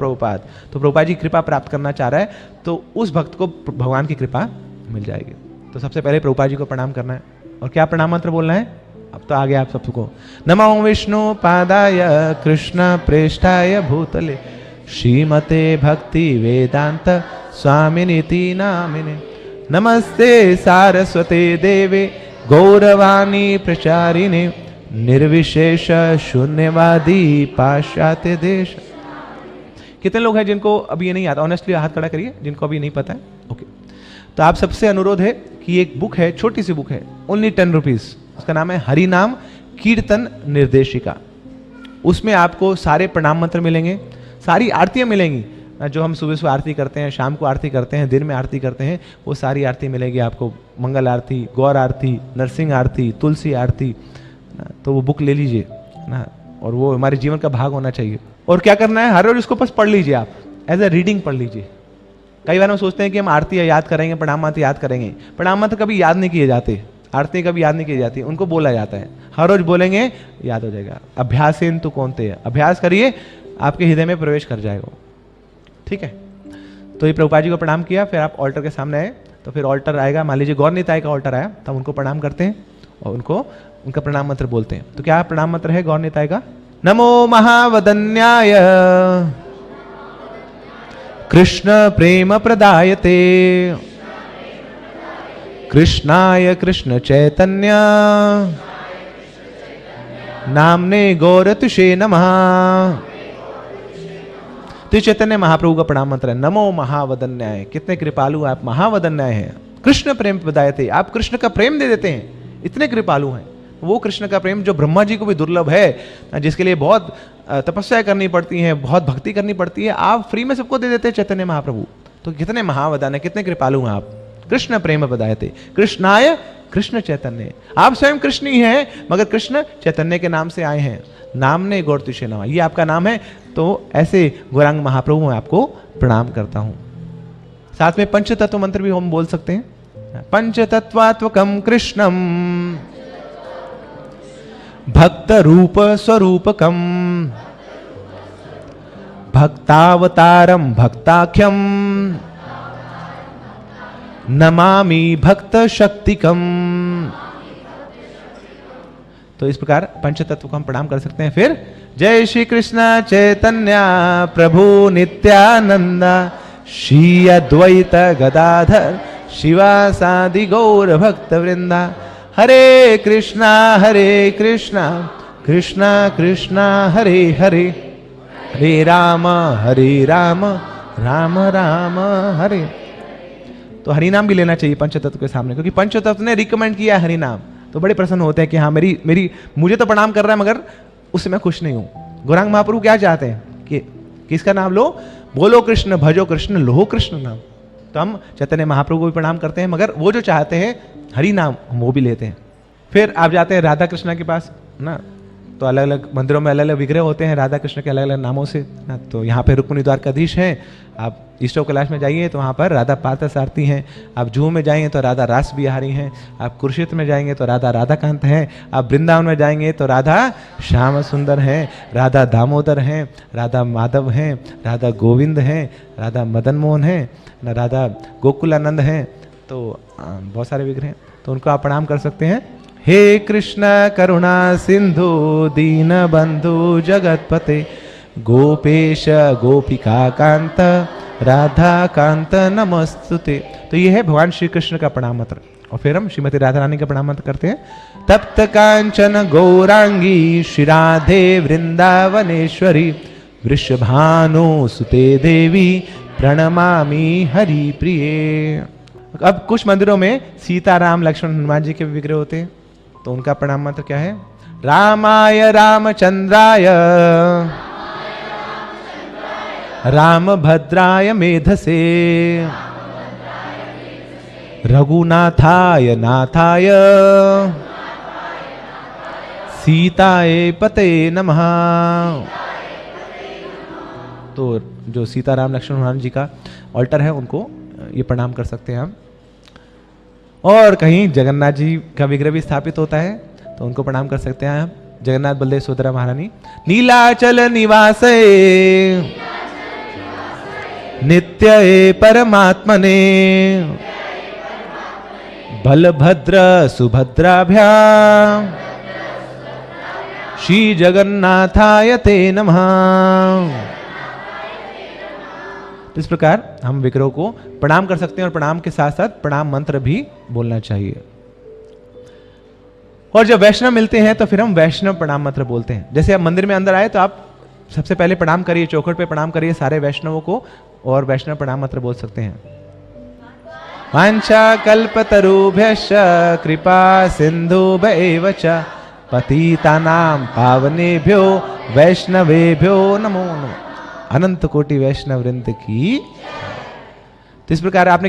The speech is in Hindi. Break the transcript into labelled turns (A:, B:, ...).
A: प्रभुपाद। तो प्रभुपाद जी कृपा प्राप्त करना चाह रहा है तो उस भक्त को भगवान की कृपा मिल जाएगी। तो सबसे पहले प्रभुपाद जी को प्रणाम करना है। और क्या प्रणाम मंत्र बोलना है? अब तो आ गया आप सबको। नमो विष्णु पादाय कृष्ण प्रेष्ठाय भूतले श्रीमते भक्ति वेदांत स्वामिनीति नामिने नमस्ते सारस्वते देवे गौरवाणी प्रचारिणे निर्विशेष शून्यवादी पाश्चात्य देश। कितने लोग हैं जिनको अभी ये नहीं आता? ऑनेस्टली हाथ खड़ा करिए जिनको अभी नहीं पता है। ओके, तो आप सबसे अनुरोध है कि एक बुक है, छोटी सी बुक है, ओनली 10 रुपीज। उसका नाम है हरि नाम कीर्तन निर्देशिका। उसमें आपको सारे प्रणाम मंत्र मिलेंगे, सारी आरतियां मिलेंगी जो हम सुबह सुबह आरती करते हैं, शाम को आरती करते हैं, दिन में आरती करते हैं, वो सारी आरती मिलेगी आपको। मंगल आरती, गौर आरती, नरसिंह आरती, तुलसी आरती। तो वो बुक ले लीजिए ना, और वो हमारे जीवन का भाग होना चाहिए। और क्या करना है, हर रोज उसको बस पढ़ लीजिए, आप एज ए रीडिंग पढ़ लीजिए। कई बार हम सोचते हैं कि हम आरती याद करेंगे, प्रणाम मंत्र याद करेंगे। प्रणाम मंत्र कभी याद नहीं किए जाते, आरती कभी याद नहीं की जाती, उनको बोला जाता है। हर रोज बोलेंगे, याद हो जाएगा। अभ्यासेन तु कौनते, अभ्यास करिए, आपके हृदय में प्रवेश कर जाएगा। ठीक है, तो ये प्रभुपाद जी को प्रणाम किया, फिर आप ऑल्टर के सामने आए, तो फिर ऑल्टर आएगा, मान लीजिए गौर निताई का ऑल्टर आया, तब उनको प्रणाम करते हैं और उनको उनका प्रणाम मंत्र बोलते हैं। तो क्या प्रणाम मंत्र है गौर निताई का? नमो महावदन्याय कृष्ण प्रेम प्रदायते कृष्णाय कृष्ण चैतन्य नामने गौरतुषे नमः। तो चैतन्य महाप्रभु का प्रणाम मंत्र है, नमो महावदन्याय। कितने कृपालु आप, महावदन्याय हैं। कृष्ण प्रेम प्रदायते, आप कृष्ण का प्रेम दे देते हैं, इतने कृपालु हैं। वो कृष्ण का प्रेम जो ब्रह्मा जी को भी दुर्लभ है, जिसके लिए बहुत तपस्या करनी पड़ती है, बहुत भक्ति करनी पड़ती है, आप फ्री में सबको दे देते हैं चैतन्य महाप्रभु। तो कितने महावदान है, कितने कृपालु हैं आप। कृष्ण प्रेम प्रदायते कृष्णाय कृष्ण चैतन्य, आप स्वयं कृष्ण ही हैं, मगर कृष्ण चैतन्य के नाम से आए हैं। नामने गौरतुषे नमः, ये आपका नाम है। तो ऐसे गौरांग महाप्रभु मैं आपको प्रणाम करता हूं। साथ में पंचतत्व मंत्र भी हम बोल सकते हैं। पंचतत्वात्मकं कृष्णम भक्त रूप स्वरूपकम भक्तावतारम भक्ताख्यम नमामि भक्त शक्तिकम। तो इस प्रकार पंचतत्व को हम प्रणाम कर सकते हैं। फिर जय श्री कृष्ण चैतन्य प्रभु नित्यानंद श्री अद्वैत गदाधर शिवासादि गौर भक्त वृंदा हरे कृष्णा कृष्णा कृष्णा हरे हरे हरे राम राम राम हरे। तो हरि नाम भी लेना चाहिए पंचतत्व के सामने, क्योंकि पंचतत्व ने रिकमेंड किया हरि नाम। तो बड़े प्रसन्न होते हैं कि हाँ मेरी मुझे तो प्रणाम कर रहा है, मगर उससे मैं खुश नहीं हूं। गौरांग महाप्रभु क्या चाहते हैं कि किसका नाम लो, बोलो कृष्ण, भजो कृष्ण, लोहो कृष्ण नाम। तो हम चैतन्य महाप्रभु को भी प्रणाम करते हैं, मगर वो जो चाहते हैं हरि नाम, हम वो भी लेते हैं। फिर आप जाते हैं राधा कृष्णा के पास ना, तो अलग अलग मंदिरों में अलग अलग विग्रह होते हैं राधा कृष्ण के अलग अलग नामों से ना। तो यहाँ पे रुक्मिणी द्वारकाधीश हैं, आप ईस्ट ऑफ कैलाश में जाइए तो वहाँ पर राधा पार्थसारथी हैं, आप जूहू में जाएंगे तो राधा रास बिहारी हैं, आप कुरुक्षेत्र में जाएंगे तो राधा राधाकांत हैं, आप वृंदावन में जाएंगे तो राधा श्याम सुंदर हैं, राधा दामोदर हैं, राधा माधव हैं, राधा गोविंद हैं, राधा मदन मोहन हैं, राधा गोकुलानंद हैं। तो बहुत सारे विग्रह हैं, तो उनको आप प्रणाम कर सकते हैं। हे कृष्ण करुणा सिंधु दीन बंधु जगतपते गोपेश गोपिका कांत राधा कांत नमस्तुते। तो ये है भगवान श्री कृष्ण का प्रणाम मंत्र। और फिर हम श्रीमती राधा रानी का प्रणाम मंत्र करते हैं। तप्त कांचन गौरांगी श्री राधे वृंदावनेश्वरी वृषभानु सुते देवी प्रणमामि हरि प्रिये। अब कुछ मंदिरों में सीता राम लक्ष्मण हनुमान जी के विग्रह होते हैं, तो उनका प्रणाम मंत्र क्या है? रामाय रामचंद्राय रामभद्राय मेधसे रघुनाथाय नाथाय सीताय पते नमः। तो जो सीताराम लक्ष्मण हनुमान जी का ऑल्टर है, उनको ये प्रणाम कर सकते हैं हम। और कहीं जगन्नाथ जी का विग्रह भी स्थापित होता है, तो उनको प्रणाम कर सकते हैं आप। जगन्नाथ बलदेव सुभद्रा महारानी। नीलाचल निवासे नित्य परमात्मने बलभद्र सुभद्राभ्यां श्री जगन्नाथाय ते नमः। इस प्रकार हम विग्रह को प्रणाम कर सकते हैं और प्रणाम के साथ साथ प्रणाम मंत्र भी बोलना चाहिए। और जब वैष्णव मिलते हैं तो फिर हम वैष्णव प्रणाम मंत्र बोलते हैं। जैसे आप मंदिर में अंदर आए तो आप सबसे पहले प्रणाम करिए, चौखट पे प्रणाम करिए सारे वैष्णवों को, और वैष्णव प्रणाम मंत्र बोल सकते हैं। वांछा कल्पतरुभ्यश्च कृपा सिन्धुभ्यैव च पतितानां पावनेभ्यो वैष्णवेभ्यो नमो नमः। अनंत कोटि वैष्णव वृंद की। तो इस प्रकार आपने